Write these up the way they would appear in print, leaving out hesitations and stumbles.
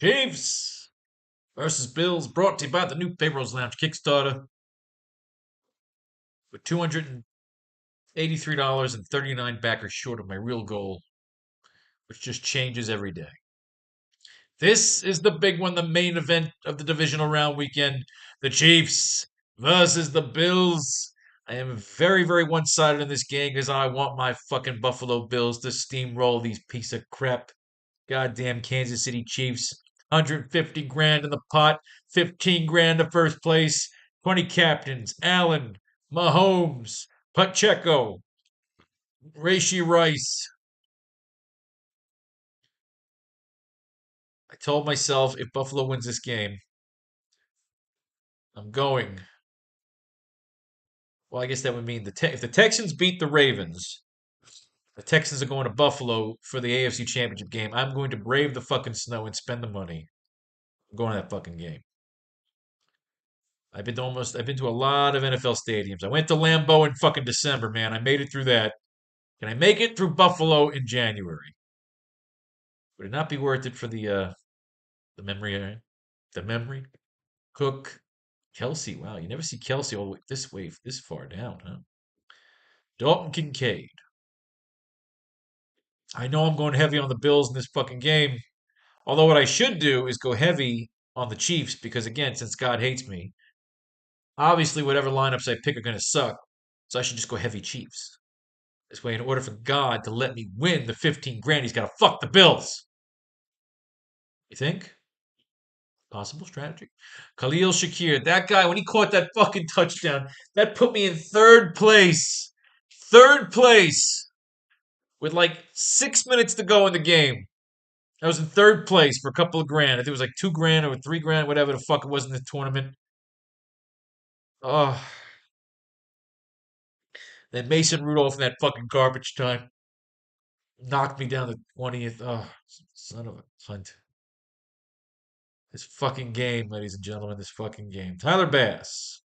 Chiefs versus Bills, brought to you by the new Pharaoh's Lounge Kickstarter with $283.39 backers short of my real goal, which just changes every day. This is the big one, the main event of the divisional round weekend. The Chiefs versus the Bills. I am very, very one-sided in this game because I want my fucking Buffalo Bills to steamroll these piece of crap goddamn Kansas City Chiefs. 150 grand in the pot, 15 grand to first place, 20 captains, Allen, Mahomes, Pacheco, Rashee Rice. I told myself if Buffalo wins this game, I'm going. Well, I guess that would mean if the Texans beat the Ravens, the Texans are going to Buffalo for the AFC Championship game. I'm going to brave the fucking snow and spend the money. I'm going to that fucking game. I've been to a lot of NFL stadiums. I went to Lambeau in fucking December, man. I made it through that. Can I make it through Buffalo in January? Would it not be worth it for the memory? The memory? Cook, Kelsey. Wow, you never see Kelsey all the way this far down, huh? Dalton Kincaid. I know I'm going heavy on the Bills in this fucking game. Although what I should do is go heavy on the Chiefs because again, since God hates me, obviously whatever lineups I pick are going to suck. So I should just go heavy Chiefs. This way, in order for God to let me win the 15 grand, he's got to fuck the Bills. You think? Possible strategy. Khalil Shakir, that guy, when he caught that fucking touchdown, that put me in third place. Third place with like 6 minutes to go in the game. I was in third place for a couple of grand. I think it was like 2 grand or 3 grand, whatever the fuck it was in the tournament. Oh, then Mason Rudolph in that fucking garbage time knocked me down to 20th. Oh, son of a cunt. This fucking game, ladies and gentlemen, this fucking game. Tyler Bass.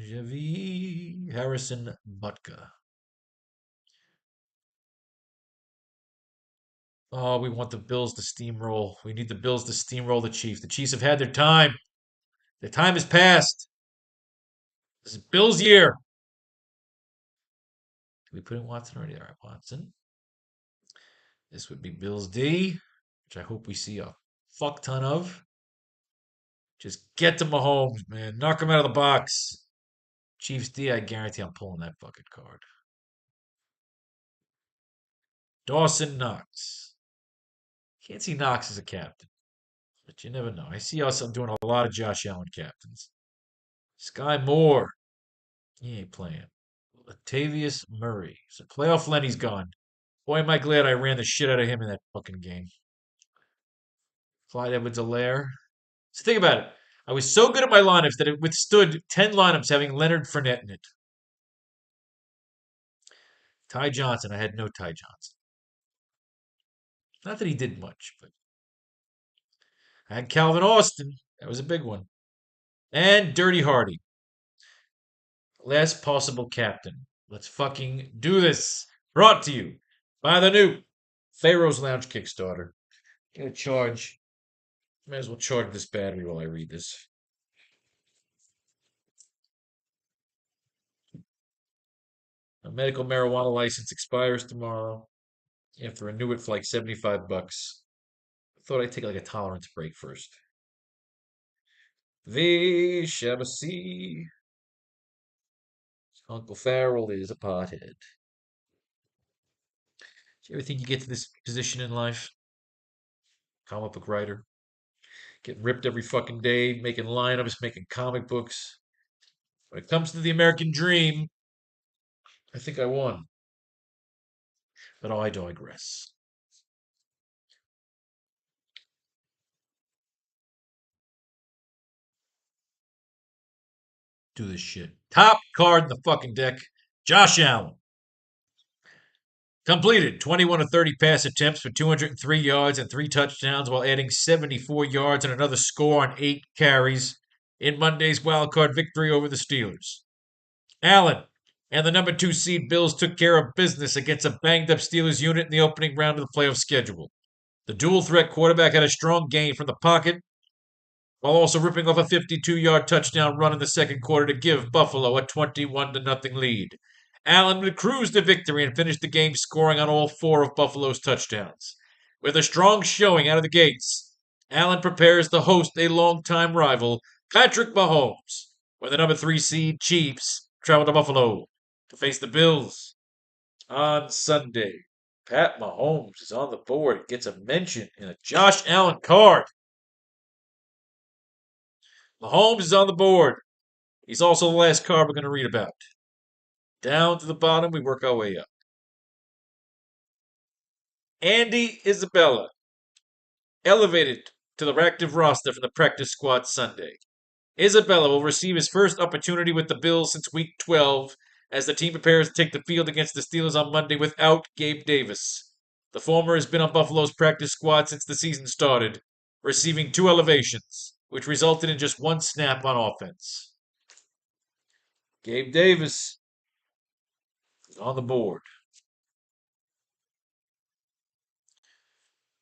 Javi Harrison Butka. Oh, we want the Bills to steamroll. We need the Bills to steamroll the Chiefs. The Chiefs have had their time. Their time has passed. This is Bills' year. Did we put in Watson already? All right, Watson. This would be Bills D, which I hope we see a fuck ton of. Just get to Mahomes, man. Knock him out of the box. Chiefs D, I guarantee I'm pulling that fucking card. Dawson Knox. Can't see Knox as a captain, but you never know. I see us doing a lot of Josh Allen captains. Sky Moore. He ain't playing. Latavius Murray. So playoff Lenny's gone. Boy, am I glad I ran the shit out of him in that fucking game. Clyde Edwards-Helaire. So think about it. I was so good at my lineups that it withstood 10 lineups having Leonard Fournette in it. Ty Johnson. I had no Ty Johnson. Not that he did much, but I had Calvin Austin. That was a big one. And Dirty Hardy. Last possible captain. Let's fucking do this. Brought to you by the new Pharaoh's Lounge Kickstarter. Gonna charge. May as well charge this battery while I read this. A medical marijuana license expires tomorrow. You have to renew it for like $75. I thought I'd take like a tolerance break first. The Shabasi. Uncle Farrell is a pothead. Do you ever think you get to this position in life? Comic book writer. Getting ripped every fucking day, making lineups, making comic books. When it comes to the American dream, I think I won. But I digress. Do this shit. Top card in the fucking deck. Josh Allen. Completed 21 of 30 pass attempts for 203 yards and 3 touchdowns while adding 74 yards and another score on 8 carries in Monday's wildcard victory over the Steelers. Allen, And the number 2 seed Bills took care of business against a banged up Steelers unit in the opening round of the playoff schedule. The dual threat quarterback had a strong gain from the pocket, while also ripping off a 52-yard touchdown run in the second quarter to give Buffalo a 21-0 lead. Allen would cruise to victory and finish the game scoring on all 4 of Buffalo's touchdowns. With a strong showing out of the gates, Allen prepares to host a longtime rival, Patrick Mahomes, where the number 3 seed Chiefs travel to Buffalo to face the Bills on Sunday. Pat Mahomes is on the board. It gets a mention in a Josh Allen card. Mahomes is on the board. He's also the last card we're going to read about. Down to the bottom, we work our way up. Andy Isabella, elevated to the active roster from the practice squad Sunday. Isabella will receive his first opportunity with the Bills since Week 12 as the team prepares to take the field against the Steelers on Monday without Gabe Davis. The former has been on Buffalo's practice squad since the season started, receiving 2 elevations, which resulted in just 1 snap on offense. Gabe Davis is on the board.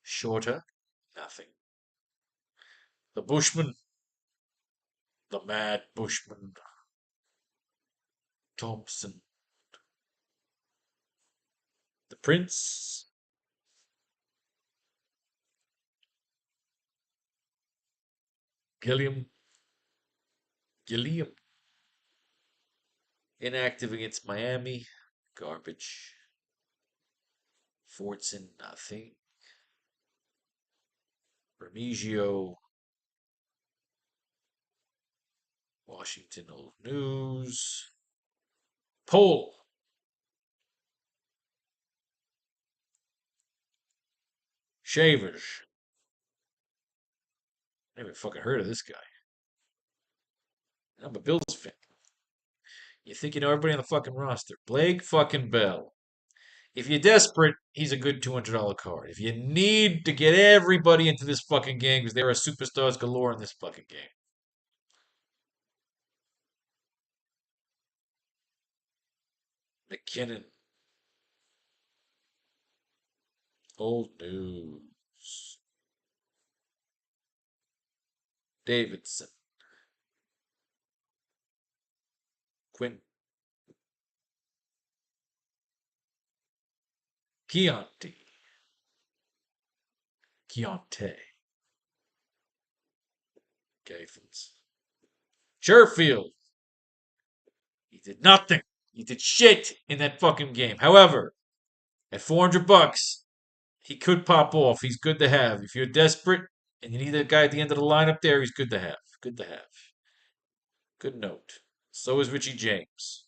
Shorter, nothing. The Bushman, the Mad Bushman, Thompson. The Prince, Gilliam, inactive against Miami, garbage. Fortson, nothing. Remigio, Washington Old News. Poll. Shavers. Never fucking heard of this guy. I'm a Bills fan. You think you know everybody on the fucking roster. Blake fucking Bell. If you're desperate, he's a good $200 card. If you need to get everybody into this fucking game because there are superstars galore in this fucking game. McKinnon. Old News. Davidson. Quinn. Keontae. Gathens. Sherfield. He did nothing. He did shit in that fucking game. However, at $400, he could pop off. He's good to have. If you're desperate and you need a guy at the end of the lineup there, he's good to have. Good to have. Good note. So is Richie James.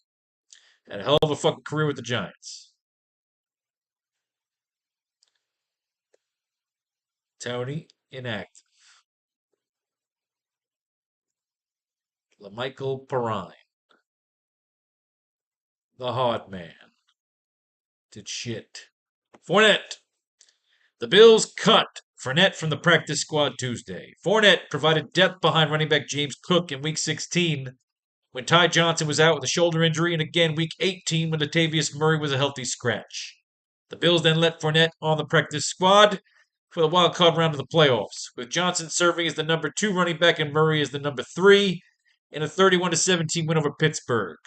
Had a hell of a fucking career with the Giants. Tony, inactive. LaMichael Perrine. The hard man. Did shit. Fournette. The Bills cut Fournette from the practice squad Tuesday. Fournette provided depth behind running back James Cook in Week 16 when Ty Johnson was out with a shoulder injury, and again Week 18 when Latavius Murray was a healthy scratch. The Bills then let Fournette on the practice squad for the wild card round of the playoffs, with Johnson serving as the number 2 running back and Murray as the number 3 in a 31-17 win over Pittsburgh.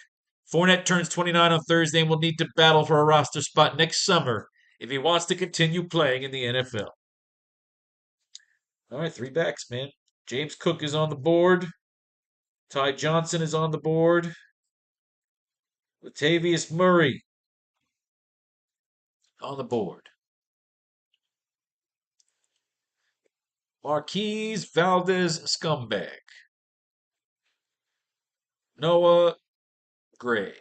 Fournette turns 29 on Thursday and will need to battle for a roster spot next summer if he wants to continue playing in the NFL. All right, 3 backs, man. James Cook is on the board. Ty Johnson is on the board. Latavius Murray on the board. Marquise Valdez Scumbag. Noah Gray.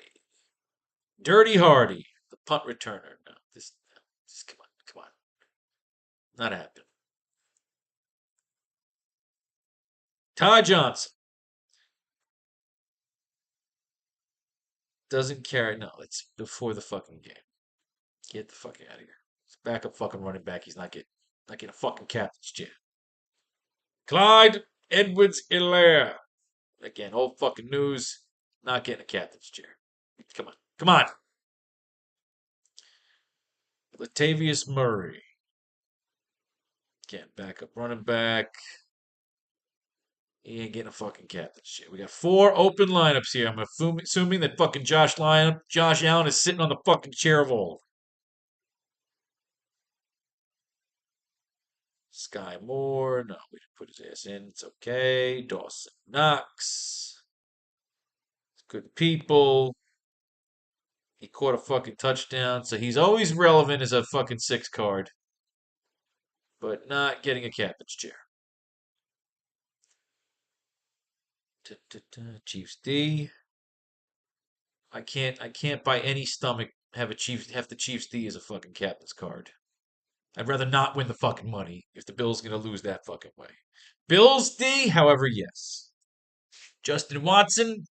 Dirty Hardy, the punt returner. No, this come on. Not happening. Ty Johnson. Doesn't carry. No, it's before the fucking game. Get the fuck out of here. It's backup fucking running back. He's not getting a fucking captain's chair. Clyde Edwards-Helaire. Again, old fucking news. Not getting a captain's chair. Come on. Come on. Latavius Murray. Can't back up running back. He ain't getting a fucking captain shit. We got 4 open lineups here. I'm assuming that fucking Josh Allen is sitting on the fucking chair of all. Sky Moore. No, we didn't put his ass in. It's okay. Dawson Knox. Good people. He caught a fucking touchdown, so he's always relevant as a fucking 6 card, but not getting a captain's chair. Chiefs D. I can't by any stomach have the Chiefs D as a fucking captain's card. I'd rather not win the fucking money if the Bills gonna lose that fucking way. Bills D, however, yes. Justin Watson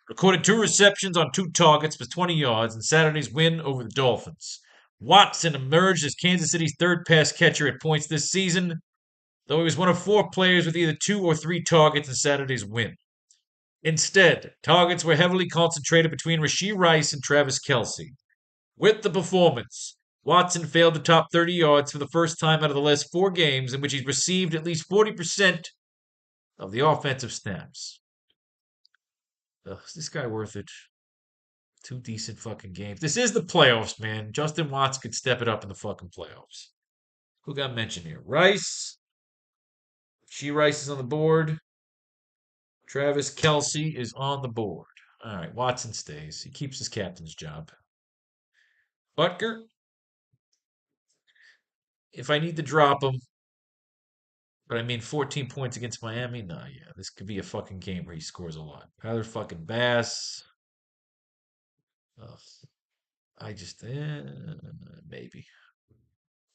recorded 2 receptions on 2 targets for 20 yards in Saturday's win over the Dolphins. Watson emerged as Kansas City's third pass catcher at points this season, though he was one of 4 players with either 2 or 3 targets in Saturday's win. Instead, targets were heavily concentrated between Rashee Rice and Travis Kelce. With the performance, Watson failed to top 30 yards for the first time out of the last 4 games in which he's received at least 40% of the offensive snaps. Ugh, is this guy worth it? 2 decent fucking games. This is the playoffs, man. Justin Watts could step it up in the fucking playoffs. Who got mentioned here? Rice. Rice is on the board. Travis Kelce is on the board. All right, Watson stays. He keeps his captain's job. Butker. If I need to drop him, but I mean 14 points against Miami, nah, yeah, this could be a fucking game where he scores a lot. Tyler fucking Bass. Ugh, I just, maybe.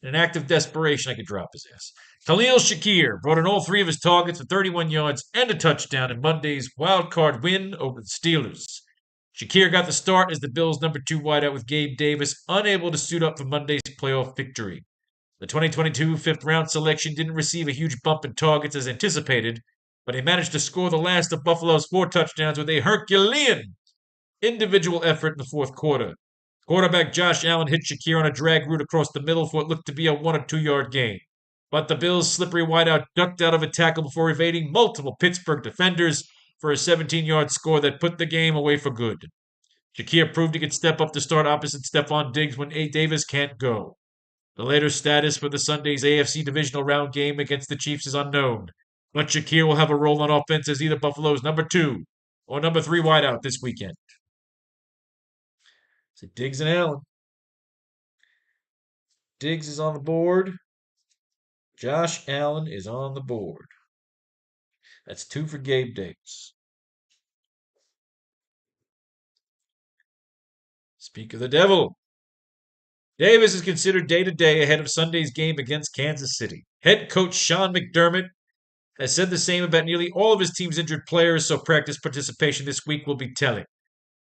In an act of desperation, I could drop his ass. Khalil Shakir brought in all 3 of his targets for 31 yards and a touchdown in Monday's wild card win over the Steelers. Shakir got the start as the Bills' number 2 wideout with Gabe Davis unable to suit up for Monday's playoff victory. The 2022 fifth-round selection didn't receive a huge bump in targets as anticipated, but he managed to score the last of Buffalo's 4 touchdowns with a Herculean individual effort in the fourth quarter. Quarterback Josh Allen hit Shakir on a drag route across the middle for what looked to be a 1 or 2 yard gain. But the Bills' slippery wideout ducked out of a tackle before evading multiple Pittsburgh defenders for a 17-yard score that put the game away for good. Shakir proved he could step up to start opposite Stephon Diggs when A. Davis can't go. The later status for the Sunday's AFC divisional round game against the Chiefs is unknown, but Shakir will have a role on offense as either Buffalo's number 2 or number 3 wideout this weekend. So Diggs and Allen. Diggs is on the board. Josh Allen is on the board. That's 2 for Gabe Davis. Speak of the devil. Davis is considered day-to-day ahead of Sunday's game against Kansas City. Head coach Sean McDermott has said the same about nearly all of his team's injured players, so practice participation this week will be telling.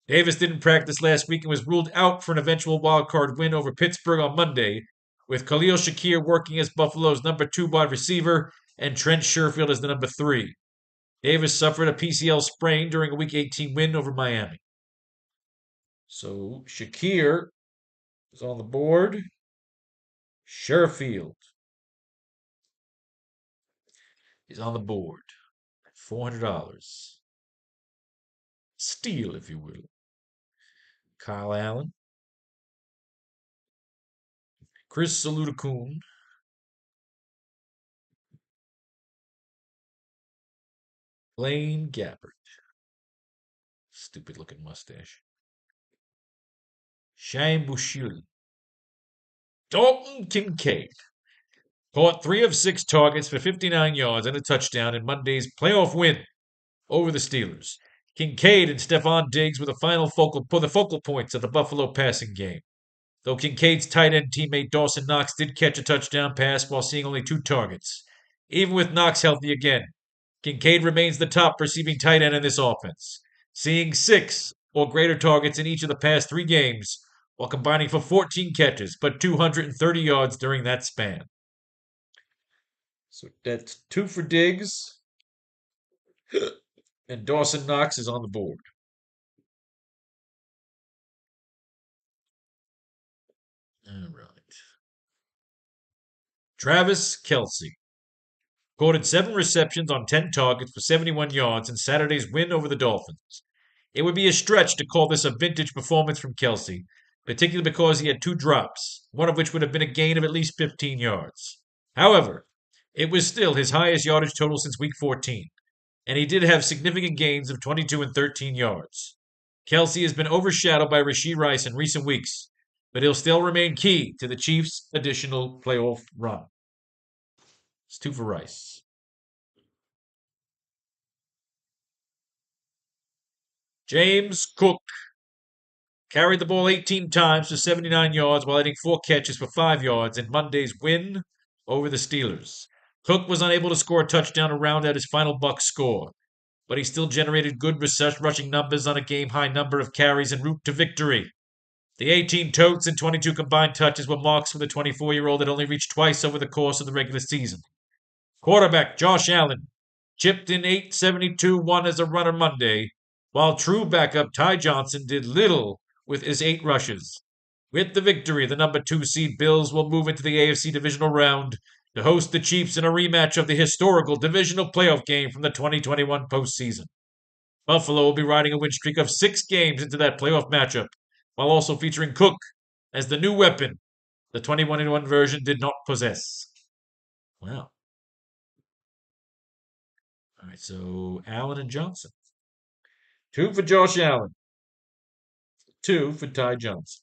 Davis didn't practice last week and was ruled out for an eventual wildcard win over Pittsburgh on Monday, with Khalil Shakir working as Buffalo's number 2 wide receiver and Trent Sherfield as the number 3. Davis suffered a PCL sprain during a Week 18 win over Miami. So Shakir is on the board. Sherfield is on the board at $400. Steal, if you will. Kyle Allen. Chris Salutacoon. Blaine Gabbert. Stupid looking mustache. Shane Bushiri. Dalton Kincaid. Caught 3 of 6 targets for 59 yards and a touchdown in Monday's playoff win over the Steelers. Kincaid and Stephon Diggs were the focal points of the Buffalo passing game. Though Kincaid's tight end teammate Dawson Knox did catch a touchdown pass while seeing only 2 targets. Even with Knox healthy again, Kincaid remains the top receiving tight end in this offense, seeing 6 or greater targets in each of the past 3 games, while combining for 14 catches but 230 yards during that span. So that's 2 for Diggs, and Dawson Knox is on the board. Travis Kelce recorded 7 receptions on 10 targets for 71 yards in Saturday's win over the Dolphins. It would be a stretch to call this a vintage performance from Kelce, particularly because he had 2 drops, one of which would have been a gain of at least 15 yards. However, it was still his highest yardage total since Week 14, and he did have significant gains of 22 and 13 yards. Kelce has been overshadowed by Rashee Rice in recent weeks, but he'll still remain key to the Chiefs' additional playoff run. It's 2 for Rice. James Cook carried the ball 18 times for 79 yards while adding 4 catches for 5 yards in Monday's win over the Steelers. Cook was unable to score a touchdown to round out his final Bucs score, but he still generated good rushing numbers on a game-high number of carries en route to victory. The 18 totes and 22 combined touches were marks for the 24-year-old that only reached twice over the course of the regular season. Quarterback Josh Allen chipped in 872-1 as a runner Monday, while true backup Ty Johnson did little with his 8 rushes. With the victory, the number 2 seed Bills will move into the AFC divisional round to host the Chiefs in a rematch of the historical divisional playoff game from the 2021 postseason. Buffalo will be riding a win streak of 6 games into that playoff matchup, while also featuring Cook as the new weapon the 2021 version did not possess. Wow. All right, so Allen and Johnson. 2 for Josh Allen. 2 for Ty Johnson.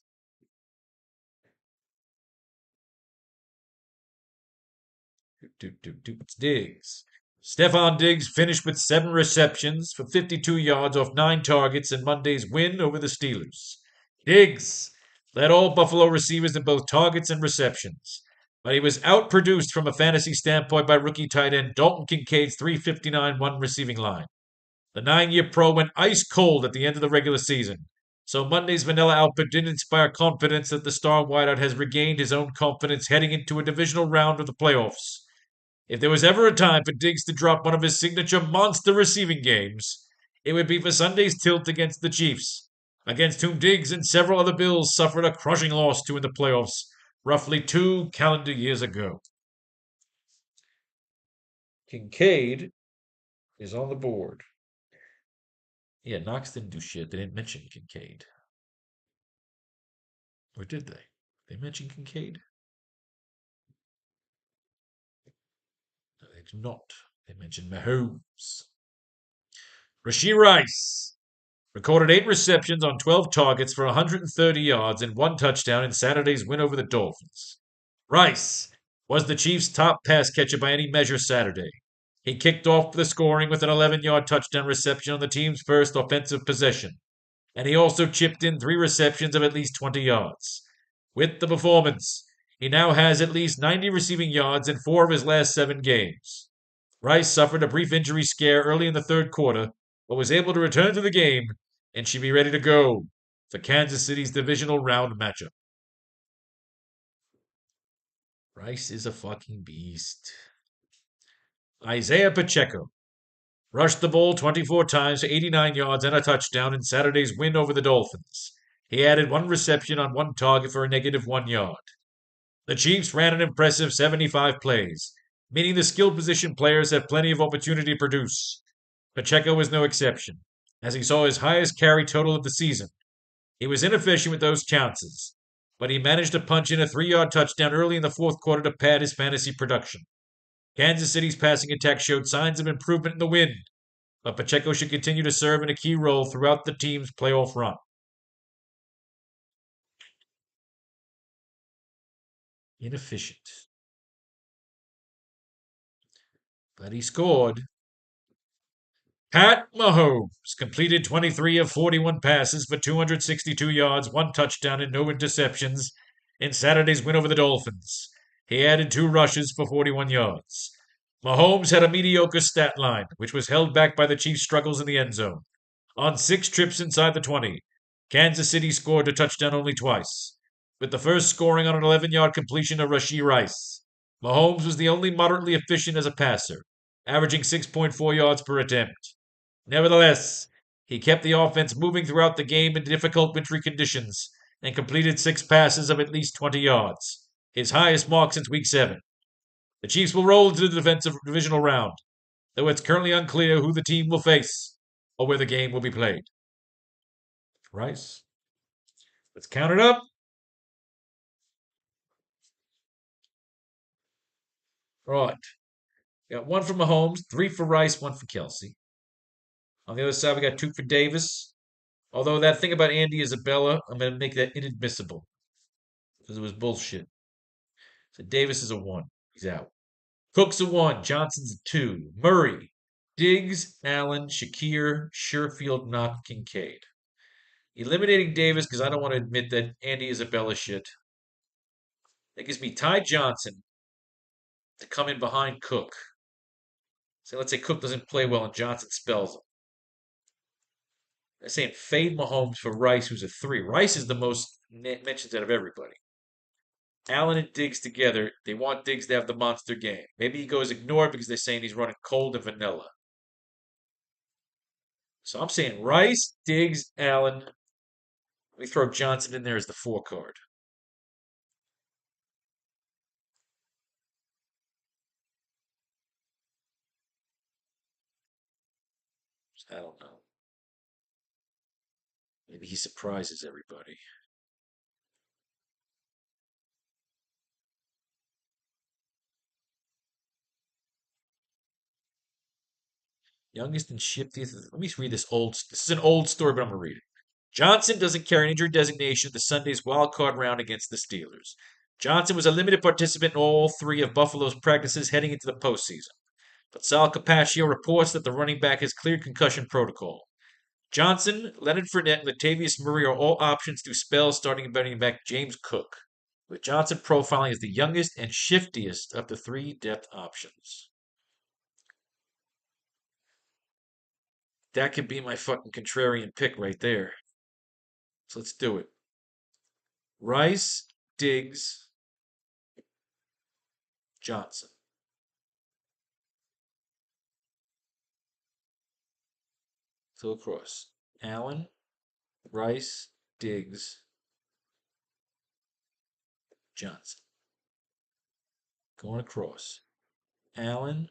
It's Diggs. Stephon Diggs finished with 7 receptions for 52 yards off 9 targets in Monday's win over the Steelers. Diggs led all Buffalo receivers in both targets and receptions, but he was outproduced from a fantasy standpoint by rookie tight end Dalton Kincaid's 359-1 receiving line. The 9-year pro went ice cold at the end of the regular season, so Monday's vanilla output didn't inspire confidence that the star wideout has regained his own confidence heading into a divisional round of the playoffs. If there was ever a time for Diggs to drop one of his signature monster receiving games, it would be for Sunday's tilt against the Chiefs, against whom Diggs and several other Bills suffered a crushing loss to in the playoffs roughly 2 calendar years ago. Kincaid is on the board. Yeah, Knox didn't do shit. They didn't mention Kincaid. Or did they? They mentioned Kincaid? No, they do not. They mentioned Mahomes. Rashee Rice recorded 8 receptions on 12 targets for 130 yards and 1 touchdown in Saturday's win over the Dolphins. Rice was the Chiefs' top pass catcher by any measure Saturday. He kicked off the scoring with an 11-yard touchdown reception on the team's first offensive possession, and he also chipped in 3 receptions of at least 20 yards. With the performance, he now has at least 90 receiving yards in 4 of his last 7 games. Rice suffered a brief injury scare early in the third quarter, but was able to return to the game and should be ready to go for Kansas City's divisional round matchup. Rice is a fucking beast. Isaiah Pacheco rushed the ball 24 times for 89 yards and a touchdown in Saturday's win over the Dolphins. He added 1 reception on 1 target for a negative 1 yard. The Chiefs ran an impressive 75 plays, meaning the skill position players had plenty of opportunity to produce. Pacheco was no exception, as he saw his highest carry total of the season. He was inefficient with those chances, but he managed to punch in a 3-yard touchdown early in the fourth quarter to pad his fantasy production. Kansas City's passing attack showed signs of improvement in the win, but Pacheco should continue to serve in a key role throughout the team's playoff run. Inefficient. But he scored. Pat Mahomes completed 23 of 41 passes for 262 yards, 1 touchdown, and no interceptions in Saturday's win over the Dolphins. He added 2 rushes for 41 yards. Mahomes had a mediocre stat line, which was held back by the Chiefs' struggles in the end zone. On 6 trips inside the 20, Kansas City scored a touchdown only twice, with the first scoring on an 11-yard completion of Rashee Rice. Mahomes was the only moderately efficient as a passer, averaging 6.4 yards per attempt. Nevertheless, he kept the offense moving throughout the game in difficult wintry conditions and completed 6 passes of at least 20 yards, his highest mark since Week 7. The Chiefs will roll into the defensive divisional round, though it's currently unclear who the team will face or where the game will be played. Rice. Let's count it up. Right. Got one for Mahomes, three for Rice, one for Kelsey. On the other side, we got two for Davis. Although that thing about Andy Isabella, I'm going to make that inadmissible because it was bullshit. So Davis is a one. He's out. Cook's a one. Johnson's a two. Murray, Diggs, Allen, Shakir, Sherfield, Knock, Kincaid. Eliminating Davis because I don't want to admit that Andy Isabella shit. That gives me Ty Johnson to come in behind Cook. So let's say Cook doesn't play well and Johnson spells him. I'm saying fade Mahomes for Rice, who's a three. Rice is the most mentions out of everybody. Allen and Diggs together, they want Diggs to have the monster game. Maybe he goes ignored because they're saying he's running cold and vanilla. So I'm saying Rice, Diggs, Allen. Let me throw Johnson in there as the four card. I don't know. Maybe he surprises everybody. Youngest and shiftiest. Let me read this old. This is an old story, but I'm going to read it. Johnson doesn't carry an injury designation at the Sunday's wild card round against the Steelers. Johnson was a limited participant in all three of Buffalo's practices heading into the postseason. But Sal Capaccio reports that the running back has cleared concussion protocol. Johnson, Leonard Fournette, and Latavius Murray are all options through spells starting and running back James Cook, with Johnson profiling as the youngest and shiftiest of the three depth options. That could be my fucking contrarian pick right there. So let's do it. Rice, Diggs, Johnson. So across. Allen, Rice, Diggs, Johnson. Going across. Allen,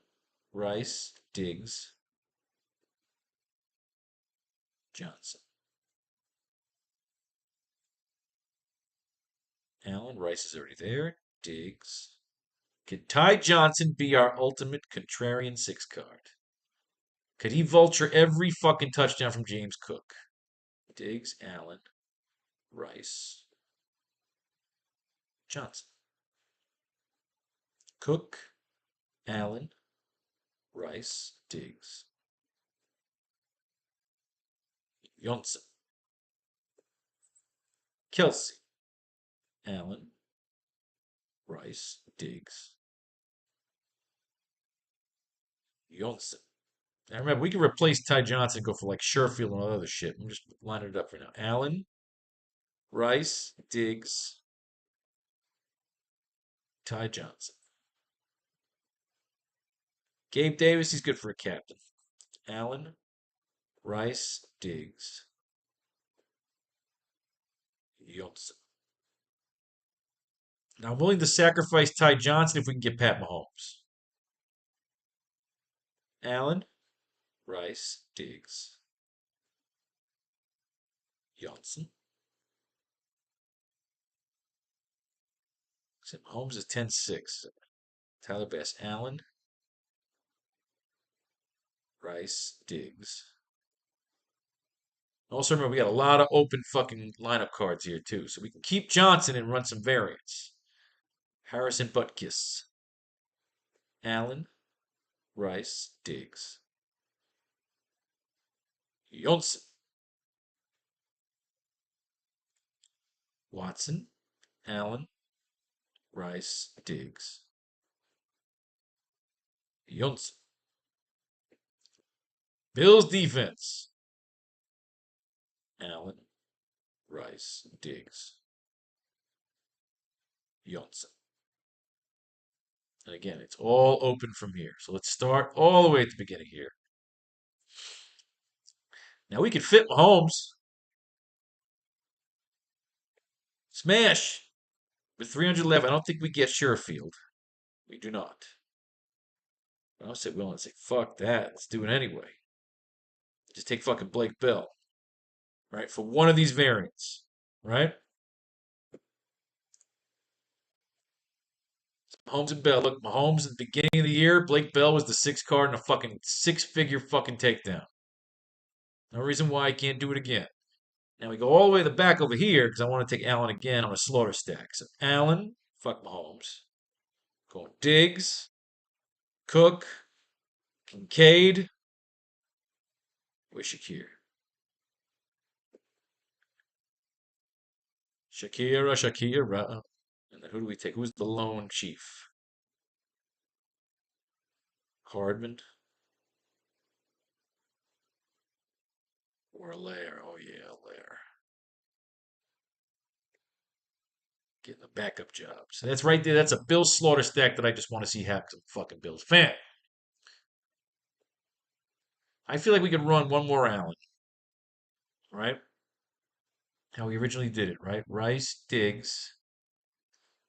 Rice, Diggs, Johnson. Allen, Rice is already there. Diggs. Could Ty Johnson be our ultimate contrarian six card? Could he vulture every fucking touchdown from James Cook? Diggs, Allen, Rice, Johnson. Cook, Allen, Rice, Diggs, Johnson. Kelsey, Allen, Rice, Diggs, Johnson. Now remember, we can replace Ty Johnson and go for like Sherfield and all other shit. I'm just lining it up for now. Allen, Rice, Diggs, Ty Johnson. Gabe Davis, he's good for a captain. Allen, Rice, Diggs, Johnson. Now I'm willing to sacrifice Ty Johnson if we can get Pat Mahomes. Allen, Rice, Diggs, Johnson. Except Mahomes is 10-6. Tyler Bass, Allen, Rice, Diggs. Also remember, we got a lot of open fucking lineup cards here too, so we can keep Johnson and run some variants. Harrison Butkus, Allen, Rice, Diggs, Johnson, Watson, Allen, Rice, Diggs, Johnson. Bills defense, Allen, Rice, Diggs, Johnson. And again, it's all open from here. So let's start all the way at the beginning here. Now we can fit Mahomes. Smash with 311. I don't think we get Sherfield. We do not. I'll say willing to say, fuck that. Let's do it anyway. Just take fucking Blake Bell, right? For one of these variants, right? Mahomes and Bell. Look, Mahomes at the beginning of the year, Blake Bell was the sixth card in a fucking six-figure fucking takedown. No reason why I can't do it again. Now we go all the way to the back over here because I want to take Allen again on a slaughter stack. So Allen, fuck Mahomes. Going Diggs, Cook, Kincaid. Where's Shakir? Shakira. And then who do we take? Who's the lone chief? Hardman or Lair? Oh yeah, Lair. Getting the backup job. So that's right there. That's a Bill slaughter stack that I just want to see happen. I'm a fucking Bills fan. I feel like we could run one more Allen, right? How we originally did it, right? Rice, Diggs,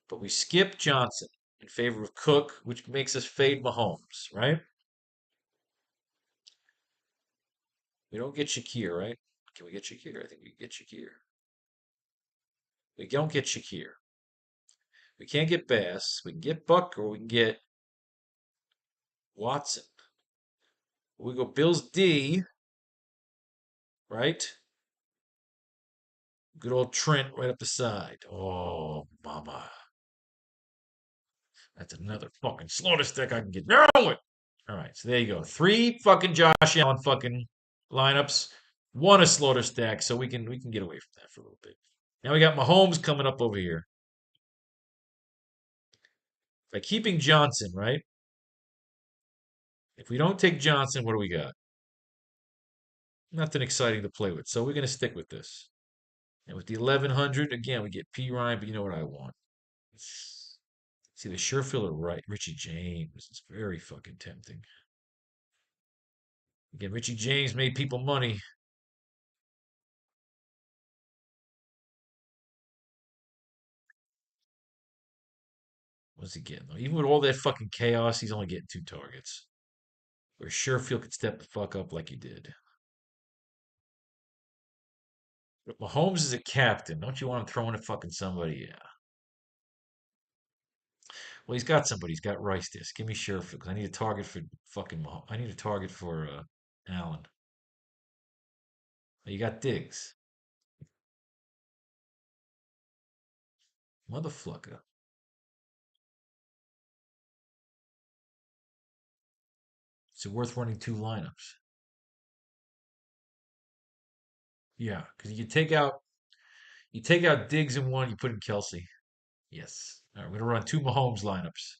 but we skip Johnson in favor of Cook, which makes us fade Mahomes, right? We don't get Shakir, right? Can we get Shakir? I think we get Shakir. We don't get Shakir. We can't get Bass. We can get Buck or we can get Watson. We go Bills D, right? Good old Trent right up the side. Oh, mama. That's another fucking slaughter stick I can get down with. All right, so there you go. Three fucking Josh Allen fucking lineups. One a slaughter stack, so we can get away from that for a little bit. Now we got Mahomes coming up over here. By keeping Johnson, right? If we don't take Johnson, what do we got? Nothing exciting to play with. So we're going to stick with this. And with the 1100, again, we get P. Ryan, but you know what I want. See, the Sherfield or right, Richie James. It's very fucking tempting. Again, Richie James made people money. What's he getting, though? Even with all that fucking chaos, he's only getting two targets. Where Sherfield could step the fuck up like he did. But Mahomes is a captain. Don't you want him throwing at fucking somebody? Yeah. Well, he's got somebody. He's got Rice disc. Give me Sherfield because I need a target for fucking Mahomes. I need a target for Allen. Oh, you got Diggs. Motherfucker. Is it worth running two lineups? Yeah, because you take out Diggs in one, you put in Kelsey. Yes. All right, we're gonna run two Mahomes lineups.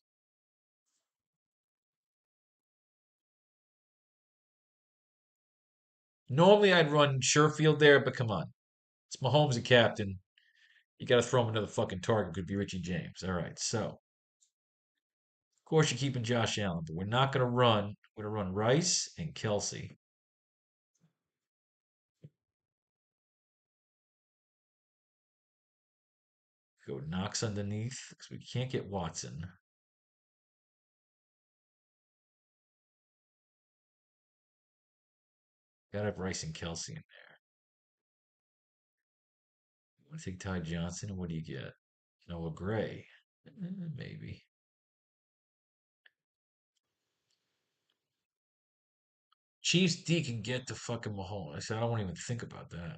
Normally I'd run Sherfield there, but come on. It's Mahomes a captain. You got to throw him another fucking target. Could be Richie James. All right. So, of course, you're keeping Josh Allen, but we're not going to run. We're going to run Rice and Kelsey. Go Knox underneath because we can't get Watson. Got to have Rice and Kelsey in there. You want to take Ty Johnson, and what do you get? Noah Gray. Maybe. Chiefs D can get to fucking Mahomes. I said, I don't want to even think about that.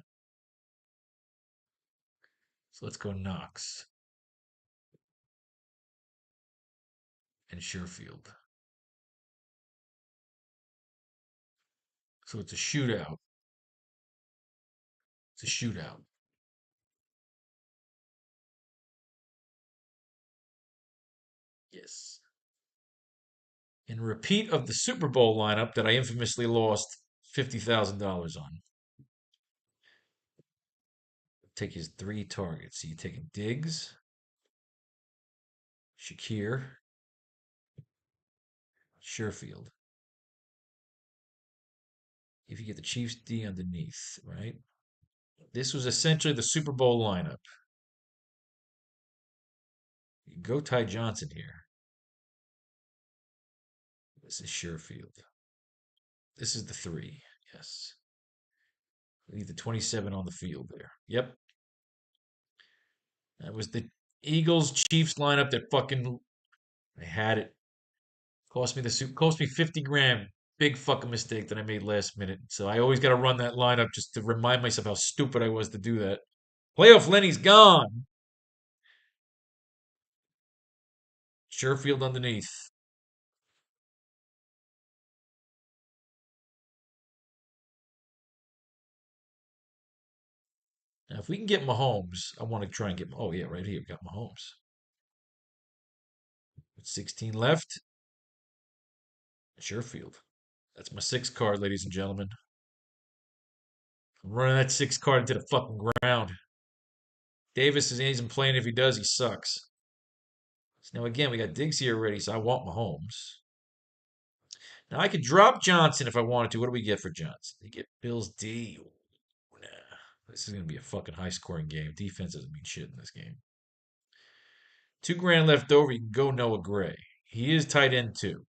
So let's go Knox and Sherfield. So it's a shootout. It's a shootout. Yes. In repeat of the Super Bowl lineup that I infamously lost $50,000 on. Take his three targets. So you're taking Diggs, Shakir, Sherfield. If you get the Chiefs D underneath, right? This was essentially the Super Bowl lineup. You go Ty Johnson here. This is Sherfield. This is the 3. Yes. Leave the 27 on the field there. Yep. That was the Eagles Chiefs lineup that fucking I had it. Cost me the suit. Cost me 50 grand. Big fucking mistake that I made last minute. So I always got to run that lineup just to remind myself how stupid I was to do that. Playoff Lenny's gone. Sherfield underneath. Now, if we can get Mahomes, I want to try and get. Oh yeah, right here we got Mahomes. With 16 left. Sherfield. That's my 6 card, ladies and gentlemen. I'm running that 6 card into the fucking ground. Davis isn't playing. If he does, he sucks. So now again, we got Diggs here already, so I want Mahomes. Now I could drop Johnson if I wanted to. What do we get for Johnson? We get Bills D. Ooh, nah. This is gonna be a fucking high scoring game. Defense doesn't mean shit in this game. 2 grand left over. You can go Noah Gray. He is tight end too.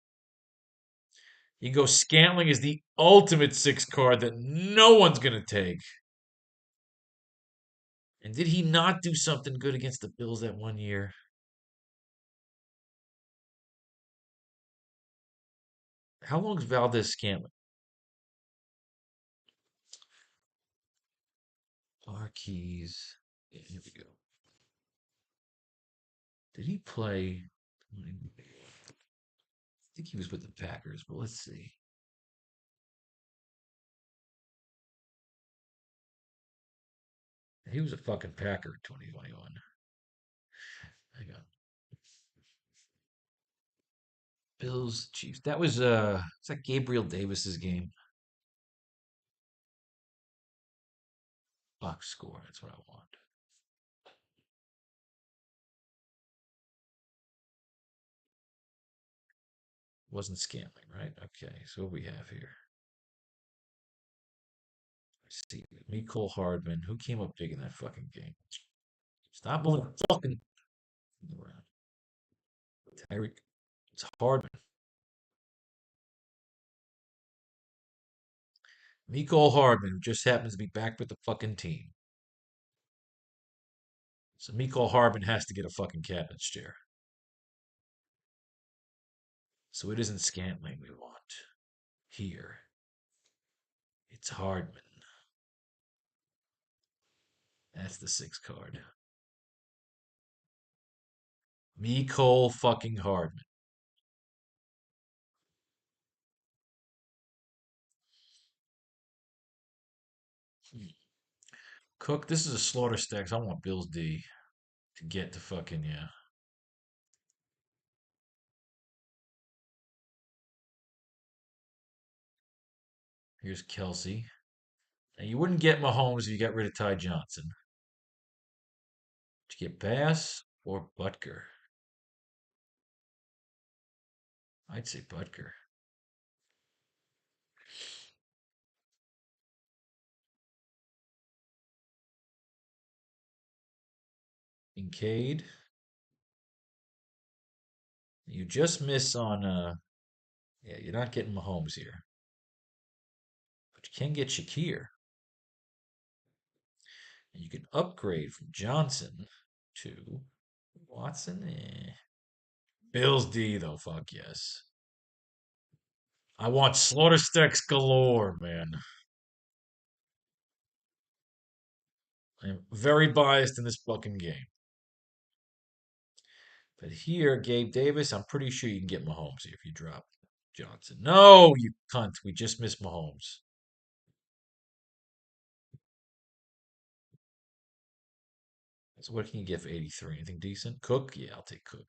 You can go Scantling is the ultimate 6 card that no one's gonna take. And did he not do something good against the Bills that one year? How long is Valdez Scantling? Marquise. Yeah, here we go. Did he play? I think he was with the Packers, but let's see. He was a fucking Packer in 2021. Hang on. Bills, Chiefs. That was is that Gabriel Davis's game? Box score. That's what I want. Wasn't Scantling, right? Okay, so what we have here. Let's see. Mecole Hardman. Who came up big in that fucking game? Stop moving the fucking around. Tyreek. It's Hardman. Mecole Hardman, who just happens to be back with the fucking team. So Mecole Hardman has to get a fucking captain's chair. So it isn't Scantling we want. Here. It's Hardman. That's the 6 card. Mecole fucking Hardman. Cook, this is a slaughter stacks. I want Bills D to get to fucking, yeah. Here's Kelsey. Now you wouldn't get Mahomes if you got rid of Ty Johnson. Did you get Bass or Butker? I'd say Butker. Kincaid. You just miss on yeah, you're not getting Mahomes here. But you can get Shakir. And you can upgrade from Johnson to Watson. Bills D though, fuck yes. I want slaughter stacks galore, man. I'm very biased in this fucking game. But here, Gabe Davis, I'm pretty sure you can get Mahomes here if you drop Johnson. No, you cunt. We just missed Mahomes. So what can you get for 83? Anything decent? Cook? Yeah, I'll take Cook.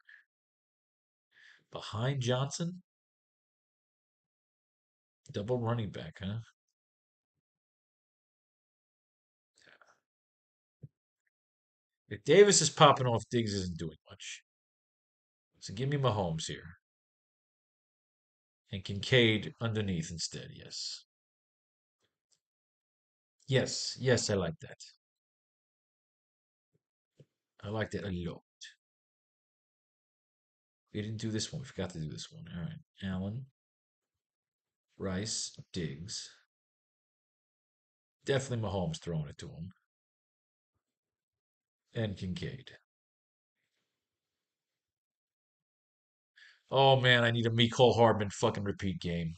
Behind Johnson? Double running back, huh? If Davis is popping off, Diggs isn't doing much. So give me Mahomes here. And Kincaid underneath instead, yes. Yes, yes, I like that. I like that a lot. We didn't do this one. We forgot to do this one. All right. Allen. Rice, Diggs. Definitely Mahomes throwing it to him. And Kincaid. Oh man, I need a Mecole Hardman fucking repeat game.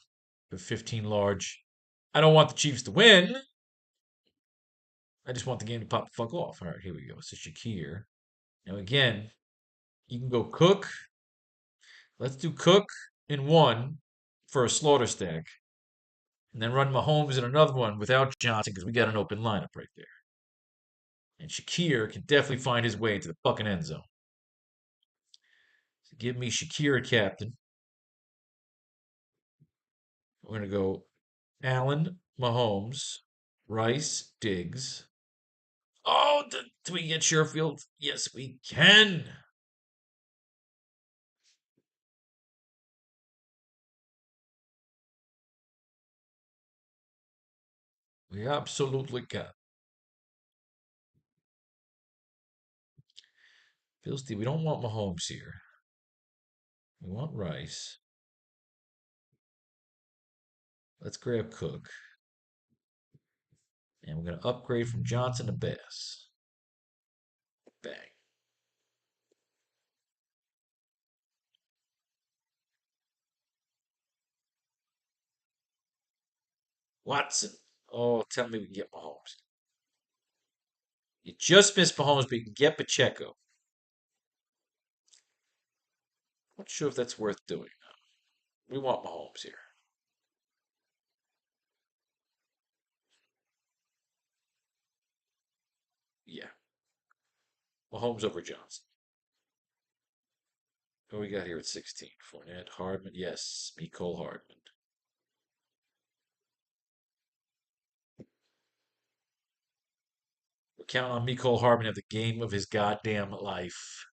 The 15 large. I don't want the Chiefs to win. I just want the game to pop the fuck off. All right, here we go. It's a Shakir. Now again, you can go Cook. Let's do Cook in one for a slaughter stack. And then run Mahomes in another one without Johnson because we got an open lineup right there. And Shakir can definitely find his way into the fucking end zone. So give me Shakir a captain. We're going to go Allen, Mahomes, Rice, Diggs. Oh, do we get Sherfield? Yes, we can. We absolutely can. Filthy, we don't want Mahomes here. We want Rice. Let's grab Cook. And we're going to upgrade from Johnson to Bass. Bang. Watson. Oh, tell me we can get Mahomes. You just missed Mahomes, but you can get Pacheco. Not sure if that's worth doing. We want Mahomes here. Yeah. Mahomes over Johnson. What we got here at 16? Fournette, Hardman. Yes, Mecole Hardman. We're counting on Mecole Hardman to have the game of his goddamn life.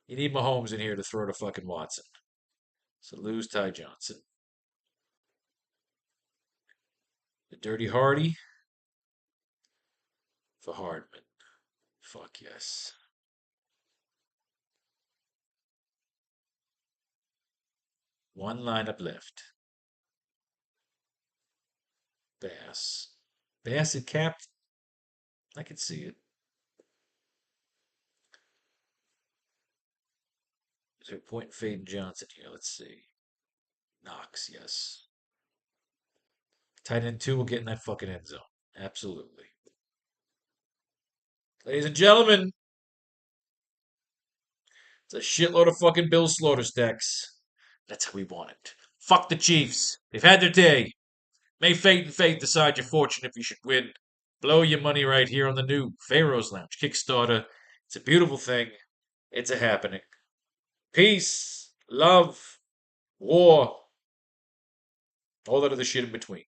You need Mahomes in here to throw to fucking Watson. So lose Ty Johnson. The Dirty Hardy for Hardman. Fuck yes. One lineup left. Bass. Bass at captain. I can see it. Is there a point in fading Johnson here? Let's see. Knox, yes. Tight end two will get in that fucking end zone. Absolutely. Ladies and gentlemen, it's a shitload of fucking Bill Slaughter stacks. That's how we want it. Fuck the Chiefs. They've had their day. May fate and fate decide your fortune if you should win. Blow your money right here on the new Faro's Lounge Kickstarter. It's a beautiful thing. It's a happening. Peace, love, war, all that other shit in between.